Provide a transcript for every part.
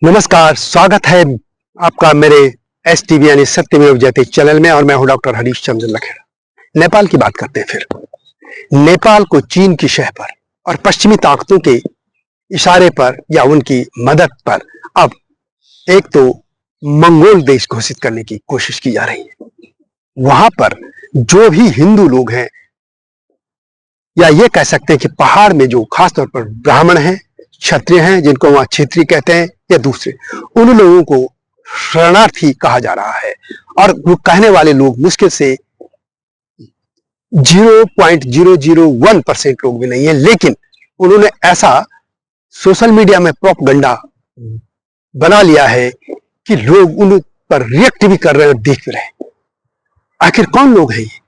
नमस्कार, स्वागत है आपका मेरे एस टीवी यानी सत्यमेव जयते चैनल में और मैं हूं डॉक्टर हरीश चंद्र लखेड़ा। नेपाल की बात करते हैं फिर। नेपाल को चीन की शह पर और पश्चिमी ताकतों के इशारे पर या उनकी मदद पर अब एक तो मंगोल देश घोषित करने की कोशिश की जा रही है। वहां पर जो भी हिंदू लोग हैं या ये कह सकते हैं कि पहाड़ में जो खासतौर पर ब्राह्मण हैं, क्षत्रिय हैं, जिनको वहां क्षेत्रीय कहते हैं या दूसरे, उन लोगों को शरणार्थी कहा जा रहा है। और वो कहने वाले लोग मुश्किल से 0.001% लोग भी नहीं है, लेकिन उन्होंने ऐसा सोशल मीडिया में प्रोपगंडा बना लिया है कि लोग उन पर रिएक्ट भी कर रहे हैं और देख भी रहे हैं। आखिर कौन लोग हैं ये?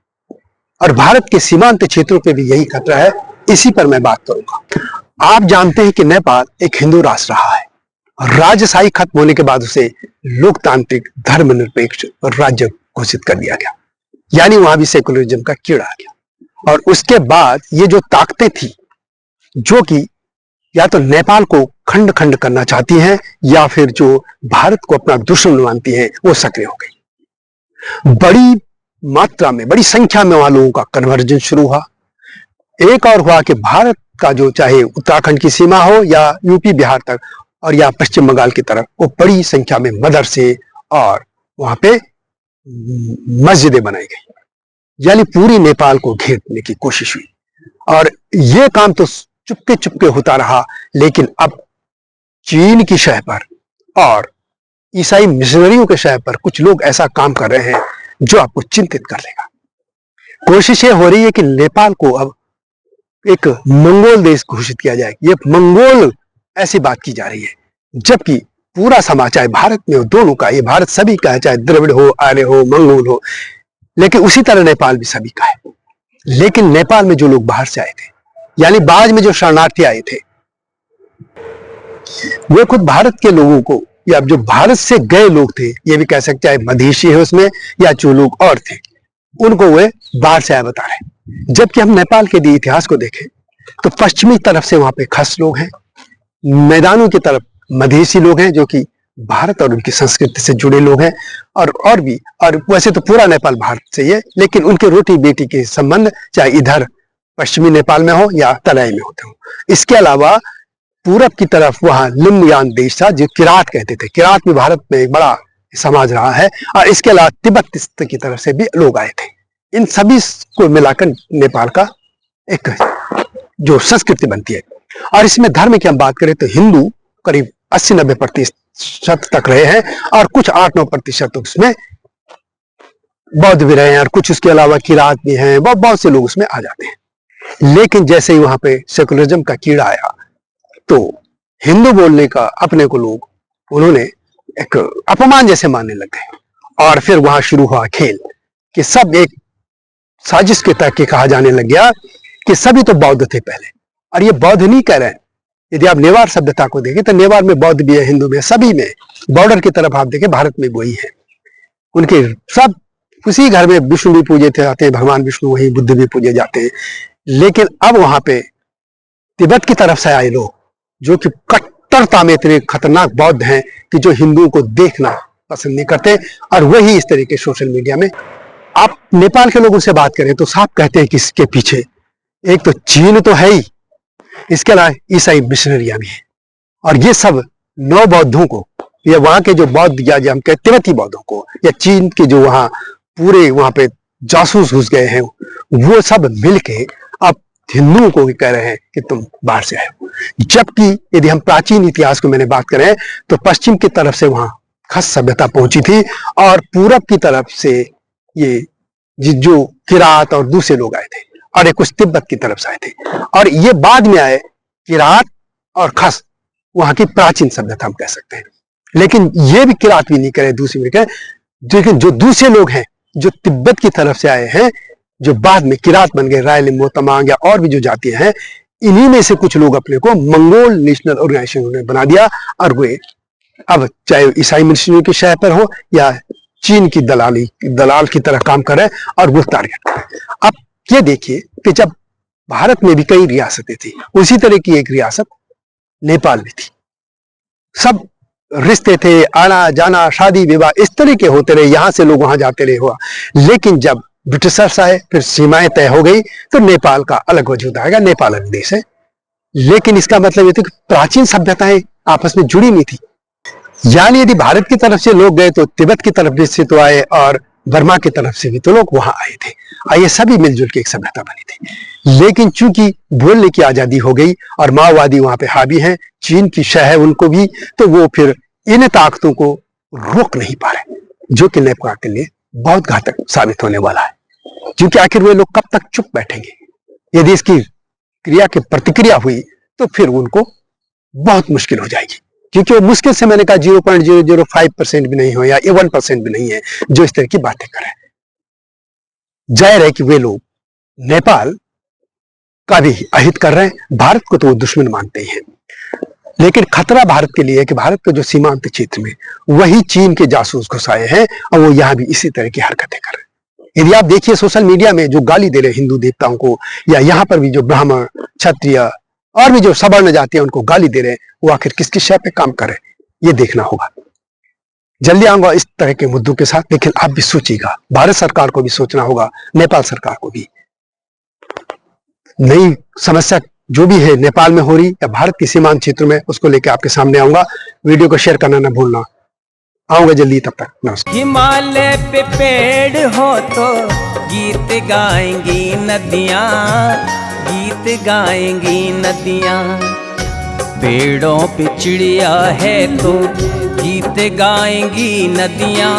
और भारत के सीमांत क्षेत्रों पे भी यही खतरा है, इसी पर मैं बात करूंगा। आप जानते हैं कि नेपाल एक हिंदू राष्ट्र रहा है और राजशाही खत्म होने के बाद उसे लोकतांत्रिक धर्मनिरपेक्ष राज्य घोषित कर दिया गया, यानी वहां भी सेकुलरिज्म का कीड़ा आ गया। और उसके बाद ये जो ताकतें थी जो कि या तो नेपाल को खंड खंड करना चाहती हैं या फिर जो भारत को अपना दुश्मन मानती हैं, वो सक्रिय हो गई। बड़ी मात्रा में, बड़ी संख्या में वहां लोगों का कन्वर्जन शुरू हुआ। एक और हुआ कि भारत का जो चाहे उत्तराखंड की सीमा हो या यूपी बिहार तक और या पश्चिम बंगाल की तरफ, वो बड़ी संख्या में मदरसे और वहां पे मस्जिदें बनाई गई, यानी पूरी नेपाल को घेरने की कोशिश हुई। और ये काम तो चुपके चुपके होता रहा, लेकिन अब चीन की शह पर और ईसाई मिशनरियों के शह पर कुछ लोग ऐसा काम कर रहे हैं जो आपको चिंतित कर लेगा। कोशिश ये हो रही है कि नेपाल को अब एक मंगोल देश घोषित किया जाए। ये मंगोल ऐसी बात की जा रही है, जबकि पूरा समाज, चाहे भारत में हो, दोनों का, ये भारत सभी का है, चाहे द्रविड़ हो, आर्य हो, मंगोल हो, लेकिन उसी तरह नेपाल भी सभी का है। लेकिन नेपाल में जो लोग बाहर से आए थे, यानी बाद में जो शरणार्थी आए थे, वे खुद भारत के लोगों को या जो भारत से गए लोग थे, ये भी कह सकते, चाहे मधेशी है उसमें या जो लोग और थे, उनको वे बाहर से आए बता रहे। जबकि हम नेपाल के इतिहास को देखें तो पश्चिमी तरफ से वहां पे खस लोग हैं, मैदानों की तरफ मधेसी लोग हैं जो कि भारत और उनकी संस्कृति से जुड़े लोग हैं, और भी, और वैसे तो पूरा नेपाल भारत से ही है, लेकिन उनके रोटी बेटी के संबंध चाहे इधर पश्चिमी नेपाल में हो या तराई में होते हो। इसके अलावा पूरब की तरफ वहां लिम्बयान देश था, जो किरात कहते थे। किरात भी भारत में एक बड़ा समाज रहा है। और इसके अलावा तिब्बत की तरफ से भी लोग आए थे। इन सभी को मिलाकर नेपाल का एक जो संस्कृति बनती है। और इसमें धर्म की हम बात करें तो हिंदू करीब 80-90% तक रहे हैं, और कुछ 8-9% उसमें बौद्ध भी रहे हैं, और कुछ उसके अलावा किरात भी हैं, बहुत से लोग उसमें आ जाते हैं। लेकिन जैसे ही वहां पे सेकुलरिज्म का कीड़ा आया तो हिंदू बोलने का अपने को लोग उन्होंने एक अपमान जैसे मानने लग गए। और फिर वहां शुरू हुआ खेल कि सब एक साजिश के तहत कहा जाने लग गया कि सभी तो बौद्ध थे पहले। और ये बौद्ध नहीं कह रहे हैं, यदि आप नेवार सभ्यता को देखें तो नेवार में बौद्ध भी है, हिंदू भी है, सभी में। बॉर्डर की तरफ आप देखें, भारत में वही है। उनके सब उसी घर में विष्णु भी पूजे जाते हैं, भगवान विष्णु, वही बुद्ध भी पूजे जाते हैं। लेकिन अब वहां पे तिब्बत की तरफ से आए लोग जो कि कट्टरता में इतने खतरनाक बौद्ध हैं कि जो हिंदुओं को देखना पसंद नहीं करते, और वही इस तरीके सोशल मीडिया में आप नेपाल के लोगों से बात करें तो साफ कहते हैं कि इसके पीछे एक तो चीन तो है ही, इसके अलावा ईसाई मिशनरियां भी हैं। और ये सब नौ बौद्धों को, या वहां के जो बौद्ध या जो हम कहते तिब्बती बौद्धों को, या चीन के जो वहां पूरे वहां पे जासूस घुस गए हैं, वो सब मिलके अब हिंदुओं को भी कह रहे हैं कि तुम बाहर से आए हो। जबकि यदि हम प्राचीन इतिहास को मैंने बात करें तो पश्चिम की तरफ से वहां खस सभ्यता पहुंची थी, और पूरब की तरफ से ये जो किरात और दूसरे लोग आए थे, और एक कुछ तिब्बत की तरफ से आए थे। और ये बाद में आए किरात और खस, वहां की प्राचीन सभ्यता हम कह सकते हैं। लेकिन ये भी किरात भी नहीं करे, दूसरी भी करे, लेकिन जो दूसरे लोग हैं जो तिब्बत की तरफ से आए हैं, जो बाद में किरात बन गए, रायलिंगो, तमांग या और भी जो जातियां हैं, इन्हीं में से कुछ लोग अपने को मंगोल नेशनल ऑर्गेनाइजेशन ने बना दिया। और वे अब चाहे ईसाई मिशनरियों की शह पर हो या चीन की दलाल की तरह काम कर रहे हैं, और वो टारगेट। अब ये देखिए कि जब भारत में भी कई रियासतें थी, उसी तरह की एक रियासत नेपाल में थी। सब रिश्ते थे, आना जाना, शादी विवाह इस तरह के होते रहे, यहां से लोग वहां जाते रहे हुआ। लेकिन जब ब्रिटिशर्स आए, फिर सीमाएं तय हो गई, तो नेपाल का अलग वजूद आएगा। नेपाल अलग देश है, लेकिन इसका मतलब ये था कि प्राचीन सभ्यताएं आपस में जुड़ी नहीं थी। यानी यदि भारत की तरफ से लोग गए तो तिब्बत की तरफ से तो आए, और बर्मा की तरफ से भी तो लोग वहां आए थे। ये सभी मिलजुल के एक सभ्यता बनी थी। लेकिन चूंकि बोलने की आजादी हो गई और माओवादी वहां पे हावी हैं, चीन की शह है उनको भी, तो वो फिर इन ताकतों को रोक नहीं पा रहे, जो कि नेपाल के लिए बहुत घातक साबित होने वाला है। क्योंकि आखिर वे लोग कब तक चुप बैठेंगे? यदि इसकी क्रिया की प्रतिक्रिया हुई तो फिर उनको बहुत मुश्किल हो जाएगी। क्योंकि वो मुश्किल से, मैंने कहा, 0.005% भी नहीं हो या 1% भी नहीं है जो इस तरह की बातें करें। जाहिर है कि वे लोग नेपाल का भी अहित कर रहे हैं। भारत को तो वो दुश्मन मानते ही हैं, लेकिन खतरा भारत के लिए है कि भारत के जो सीमांत क्षेत्र में वही चीन के जासूस घुसाए हैं, और वो यहां भी इसी तरह की हरकतें कर रहे हैं। यदि आप देखिए सोशल मीडिया में जो गाली दे रहे हिंदू देवताओं को, या यहाँ पर भी जो ब्राह्मण, क्षत्रिय और भी जो सवर्ण जाति है उनको गाली दे रहे हैं, वो आखिर किस किस शय पे काम कर रहे हैं, ये देखना होगा। जल्दी आऊंगा इस तरह के मुद्दों के साथ, लेकिन आप भी सोचिएगा, भारत सरकार को भी सोचना होगा, नेपाल सरकार को भी। नई समस्या जो भी है नेपाल में हो रही या भारत के सीमांत क्षेत्र में, उसको लेकर आपके सामने आऊंगा। वीडियो को शेयर करना ना भूलना। आऊंगा जल्दी, तब तक नमस्कार। हिमालय पे पेड़ हो तो गीत गाएंगी नदियाँ, गीत गाएंगी नदियाँ। पेड़ों पे चिड़िया है तो गीत गाएंगी नदियाँ,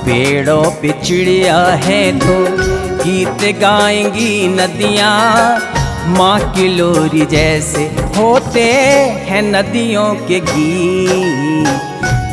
पेड़ों पे चिड़िया है तो गीत गाएंगी नदियाँ। माँ की लोरी जैसे होते हैं नदियों के गीत।